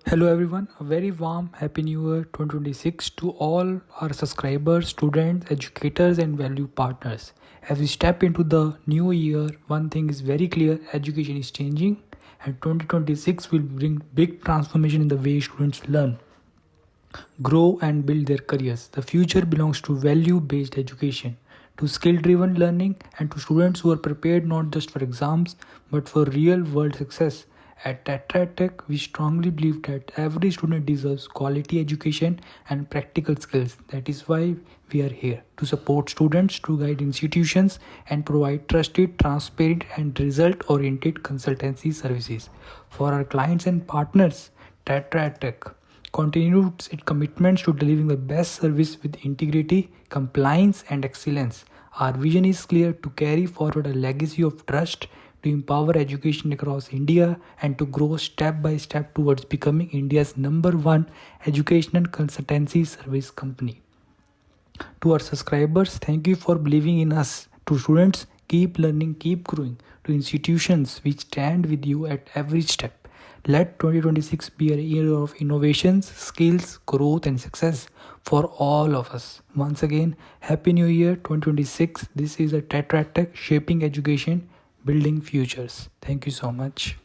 Hello everyone, a very warm Happy New Year 2026 to all our subscribers, students, educators and value partners. As we step into the new year, one thing is very clear, education is changing and 2026 will bring big transformation in the way students learn, grow and build their careers. The future belongs to value-based education, to skill-driven learning and to students who are prepared not just for exams but for real-world success. At Tetra EdTech, we strongly believe that every student deserves quality education and practical skills. That is why we are here to support students, to guide institutions, and provide trusted, transparent, and result oriented consultancy services. For our clients and partners, Tetra EdTech continues its commitments to delivering the best service with integrity, compliance, and excellence. Our vision is clear to carry forward a legacy of trust, to empower education across India, and to grow step by step towards becoming India's #1 educational consultancy service company. To our subscribers, thank you for believing in us. To students, keep learning, keep growing. To institutions, we stand with you at every step. Let 2026 be a year of innovations, skills, growth, and success for all of us. Once again, Happy New Year 2026. This is a Tetra Tech shaping education, building futures. Thank you so much.